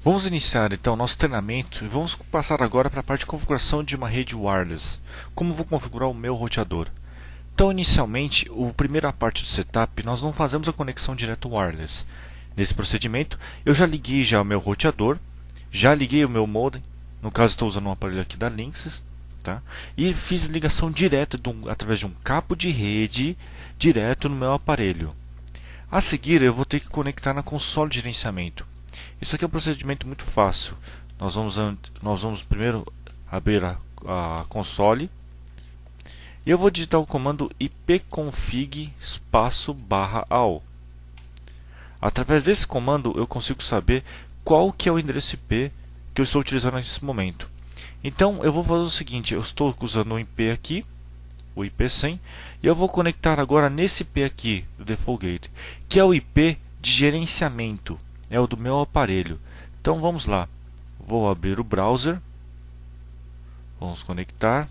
Vamos iniciar então nosso treinamento e vamos passar agora para a parte de configuração de uma rede wireless. Como vou configurar o meu roteador? Então, inicialmente, a primeira parte do setup, nós não fazemos a conexão direto wireless. Nesse procedimento, eu já liguei o meu roteador, já liguei o meu modem, no caso estou usando um aparelho aqui da Linksys, tá? E fiz ligação direta através de um cabo de rede direto no meu aparelho. A seguir, eu vou ter que conectar na console de gerenciamento. Isso aqui é um procedimento muito fácil. Nós vamos primeiro abrir a console e eu vou digitar o comando ipconfig /all. Através desse comando eu consigo saber qual que é o endereço IP que eu estou utilizando nesse momento. Então eu vou fazer o seguinte, eu estou usando o IP aqui, o IP 100, e eu vou conectar agora nesse IP aqui, do Default Gate, que é o IP de gerenciamento. É o do meu aparelho. Então vamos lá. Vou abrir o browser. Vamos conectar.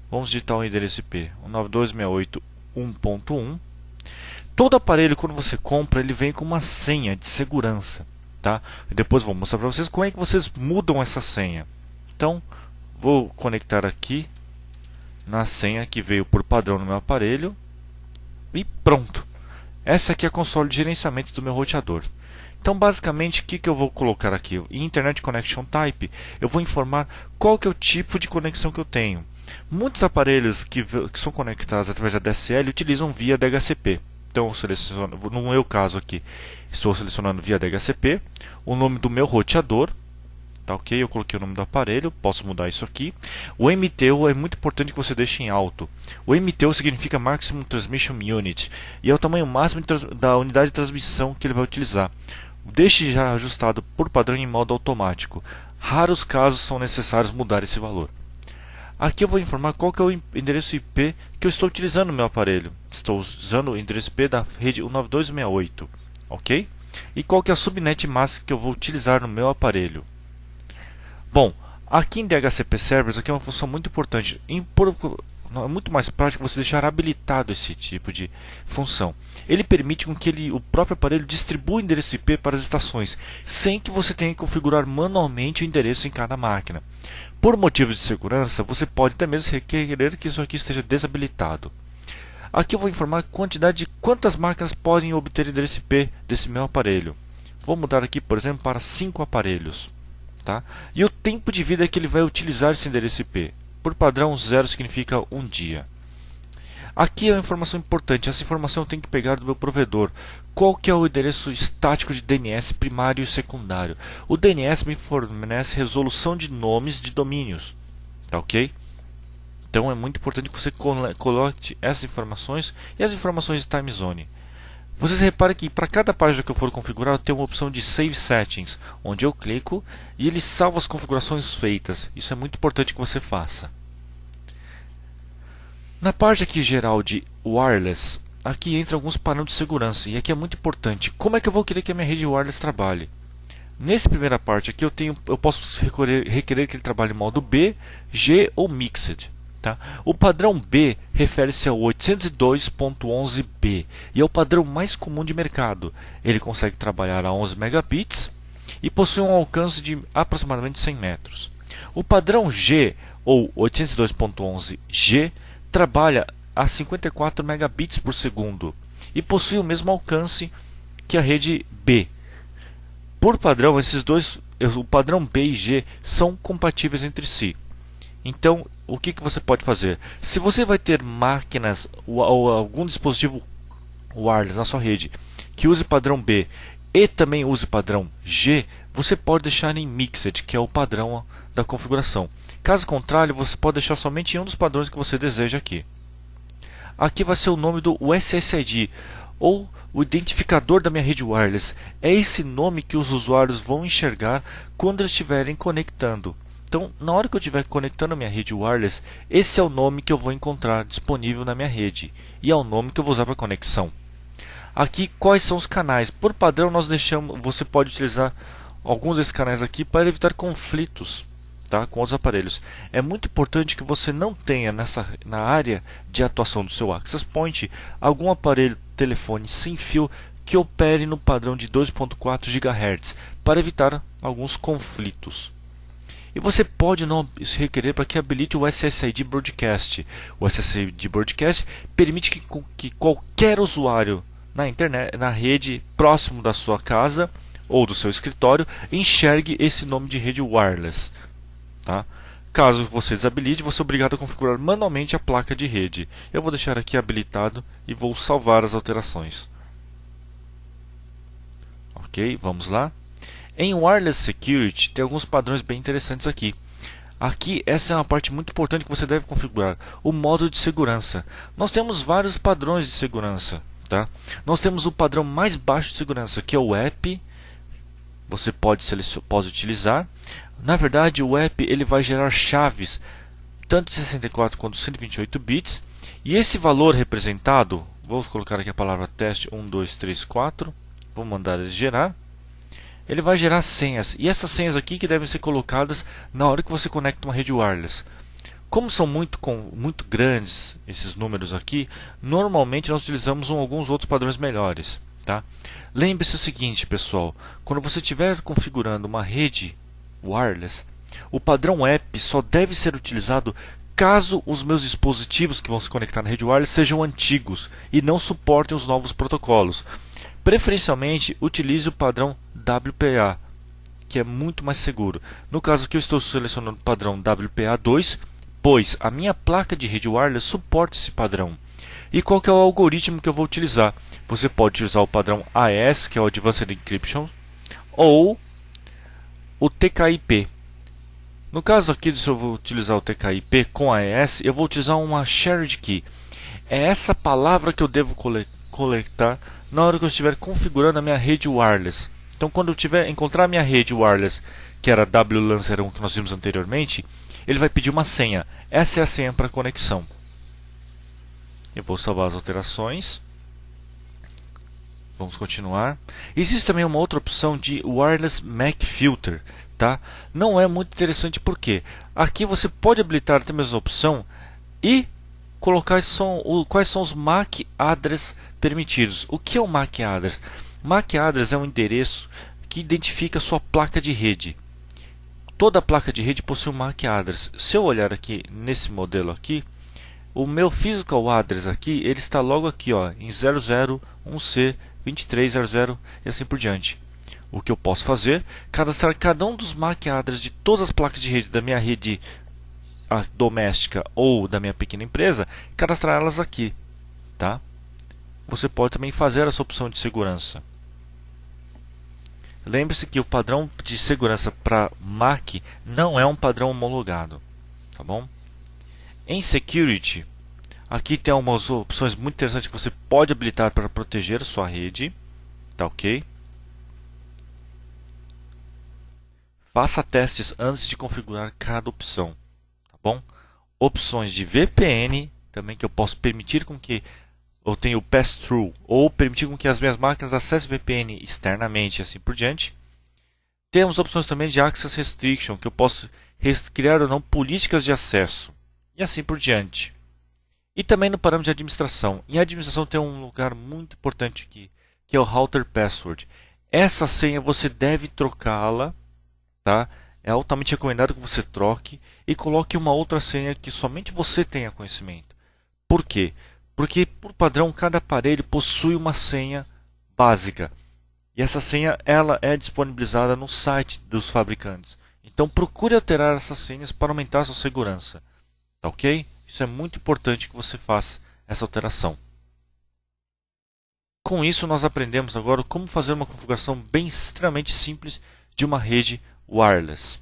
Vamos digitar o endereço IP 192.168.1.1. Todo aparelho, quando você compra, ele vem com uma senha de segurança, tá? E depois vou mostrar para vocês como é que vocês mudam essa senha. Então, vou conectar aqui na senha que veio por padrão no meu aparelho. E pronto. Essa aqui é a console de gerenciamento do meu roteador. Então, basicamente, o que eu vou colocar aqui? Em Internet Connection Type, eu vou informar qual que é o tipo de conexão que eu tenho. Muitos aparelhos que são conectados através da DSL utilizam via DHCP. Então, no meu caso aqui, estou selecionando via DHCP, o nome do meu roteador, tá ok? Eu coloquei o nome do aparelho, posso mudar isso aqui. O MTU é muito importante que você deixe em alto. O MTU significa Maximum Transmission Unit e é o tamanho máximo da unidade de transmissão que ele vai utilizar. Deixe já ajustado por padrão em modo automático. Raros casos são necessários mudar esse valor. Aqui eu vou informar qual que é o endereço IP que eu estou utilizando no meu aparelho. Estou usando o endereço IP da rede 192.168, ok? E qual que é a subnet mask que eu vou utilizar no meu aparelho. Bom, aqui em DHCP Servers, aqui é uma função muito importante. É muito mais prático você deixar habilitado esse tipo de função. Ele permite com que o próprio aparelho distribua o endereço IP para as estações, sem que você tenha que configurar manualmente o endereço em cada máquina. Por motivos de segurança, você pode até mesmo requerer que isso aqui esteja desabilitado. Aqui eu vou informar a quantidade de quantas máquinas podem obter endereço IP desse meu aparelho. Vou mudar aqui, por exemplo, para 5 aparelhos. Tá? E o tempo de vida que ele vai utilizar esse endereço IP. Por padrão, 0 significa 1 dia. Aqui é uma informação importante. Essa informação eu tenho que pegar do meu provedor. Qual que é o endereço estático de DNS primário e secundário? O DNS me fornece resolução de nomes de domínios. Tá ok? Então é muito importante que você coloque essas informações e as informações de time zone. Vocês reparem que para cada página que eu for configurar, eu tenho uma opção de Save Settings, onde eu clico e ele salva as configurações feitas. Isso é muito importante que você faça. Na parte aqui geral de Wireless, aqui entra alguns parâmetros de segurança e aqui é muito importante. Como é que eu vou querer que a minha rede wireless trabalhe? Nessa primeira parte aqui eu posso requerer que ele trabalhe em modo B, G ou Mixed. Tá? O padrão B refere-se ao 802.11b e é o padrão mais comum de mercado. Ele consegue trabalhar a 11 megabits e possui um alcance de aproximadamente 100 metros. O padrão G, ou 802.11g, trabalha a 54 megabits por segundo e possui o mesmo alcance que a rede B. Por padrão, o padrão B e G são compatíveis entre si. Então, o que você pode fazer? Se você vai ter máquinas ou algum dispositivo wireless na sua rede que use padrão B e também use padrão G, você pode deixar em Mixed, que é o padrão da configuração. Caso contrário, você pode deixar somente em um dos padrões que você deseja aqui. Aqui vai ser o nome do SSID, ou o identificador da minha rede wireless. É esse nome que os usuários vão enxergar quando eles estiverem conectando. Então, na hora que eu estiver conectando a minha rede wireless, esse é o nome que eu vou encontrar disponível na minha rede e é o nome que eu vou usar para conexão. Aqui, quais são os canais? Por padrão, você pode utilizar alguns desses canais aqui para evitar conflitos, tá, com os aparelhos. É muito importante que você não tenha na área de atuação do seu access point algum aparelho telefone sem fio que opere no padrão de 2.4 GHz para evitar alguns conflitos. E você pode não requerer para que habilite o SSID Broadcast. O SSID Broadcast permite que qualquer usuário na internet, na rede próximo da sua casa ou do seu escritório, enxergue esse nome de rede wireless. Tá? Caso você desabilite, você é obrigado a configurar manualmente a placa de rede. Eu vou deixar aqui habilitado e vou salvar as alterações. Ok, vamos lá. Em Wireless Security tem alguns padrões bem interessantes aqui. Aqui, essa é uma parte muito importante que você deve configurar, o modo de segurança. Nós temos vários padrões de segurança. Tá? Nós temos o padrão mais baixo de segurança, que é o app. Você pode utilizar. Na verdade, o app ele vai gerar chaves, tanto de 64 quanto 128 bits. E esse valor representado, vou colocar aqui a palavra teste 1, 2, 3, 4. Vou mandar ele gerar. Ele vai gerar senhas, e essas senhas aqui que devem ser colocadas na hora que você conecta uma rede wireless. Como são muito grandes esses números aqui, normalmente nós utilizamos alguns outros padrões melhores. Tá? Lembre-se o seguinte, pessoal, quando você estiver configurando uma rede wireless, o padrão app só deve ser utilizado caso os meus dispositivos que vão se conectar na rede wireless sejam antigos e não suportem os novos protocolos. Preferencialmente, utilize o padrão WPA, que é muito mais seguro. No caso aqui eu estou selecionando o padrão WPA2, pois a minha placa de rede wireless suporta esse padrão. E qual que é o algoritmo que eu vou utilizar? Você pode utilizar o padrão AES, que é o Advanced Encryption, ou o TKIP. No caso aqui, se eu vou utilizar o TKIP com AES, eu vou utilizar uma Shared Key. É essa palavra que eu devo coletar na hora que eu estiver configurando a minha rede wireless. Então, quando eu encontrar a minha rede wireless, que era WLAN01 que nós vimos anteriormente, ele vai pedir uma senha. Essa é a senha para conexão. Eu vou salvar as alterações. Vamos continuar. Existe também uma outra opção de Wireless MAC Filter. Tá? Não é muito interessante porque aqui você pode habilitar até mesmo a opção e colocar quais são os MAC address permitidos. O que é o MAC address? MAC address é um endereço que identifica a sua placa de rede. Toda placa de rede possui um MAC address. Se eu olhar aqui nesse modelo aqui, o meu physical address aqui, ele está logo aqui, ó, em 001C 2300 e assim por diante. O que eu posso fazer? Cadastrar cada um dos MAC address de todas as placas de rede da minha rede doméstica ou da minha pequena empresa, cadastrar elas aqui, tá? Você pode também fazer essa opção de segurança. Lembre-se que o padrão de segurança para MAC não é um padrão homologado, tá bom? Em Security, aqui tem algumas opções muito interessantes que você pode habilitar para proteger a sua rede, tá ok? Faça testes antes de configurar cada opção, tá bom? Opções de VPN, também que eu posso permitir com que eu tenha o pass-through, ou permitir com que as minhas máquinas acessem VPN externamente e assim por diante. Temos opções também de Access Restriction, que eu posso criar ou não políticas de acesso, e assim por diante. E também no parâmetro de administração. Em administração tem um lugar muito importante aqui, que é o Router Password. Essa senha você deve trocá-la, tá? É altamente recomendado que você troque e coloque uma outra senha que somente você tenha conhecimento. Por quê? Porque, por padrão, cada aparelho possui uma senha básica. E essa senha ela é disponibilizada no site dos fabricantes. Então, procure alterar essas senhas para aumentar a sua segurança. Tá ok? Isso é muito importante que você faça essa alteração. Com isso, nós aprendemos agora como fazer uma configuração bem extremamente simples de uma rede wireless.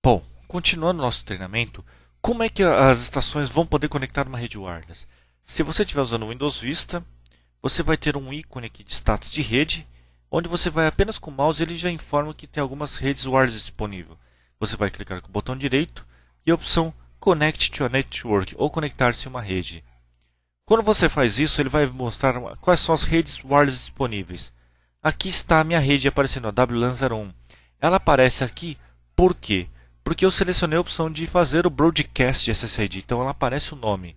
Bom, continuando nosso treinamento, como é que as estações vão poder conectar uma rede wireless? Se você estiver usando o Windows Vista, você vai ter um ícone aqui de status de rede, onde você vai apenas com o mouse e ele já informa que tem algumas redes wireless disponíveis. Você vai clicar com o botão direito e a opção Connect to a Network ou conectar-se a uma rede. Quando você faz isso, ele vai mostrar quais são as redes wireless disponíveis. Aqui está a minha rede aparecendo, a WLAN01. Ela aparece aqui por quê? Porque eu selecionei a opção de fazer o Broadcast SSID, então ela aparece o nome.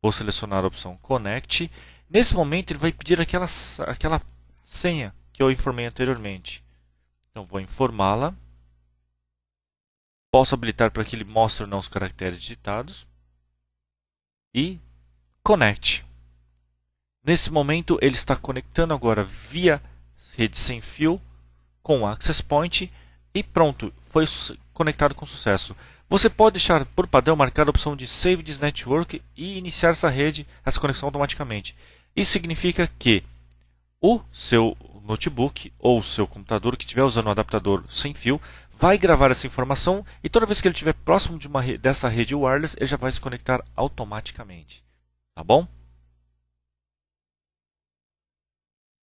Vou selecionar a opção Connect. Nesse momento ele vai pedir aquela senha que eu informei anteriormente. Então vou informá-la. Posso habilitar para que ele mostre ou não os caracteres digitados. E Connect. Nesse momento ele está conectando agora via rede sem fio com o Access Point e pronto, foi conectado com sucesso. Você pode deixar por padrão marcada a opção de Save this Network e iniciar essa conexão automaticamente. Isso significa que o seu notebook ou o seu computador que estiver usando um adaptador sem fio vai gravar essa informação e toda vez que ele estiver próximo dessa rede wireless, ele já vai se conectar automaticamente. Tá bom?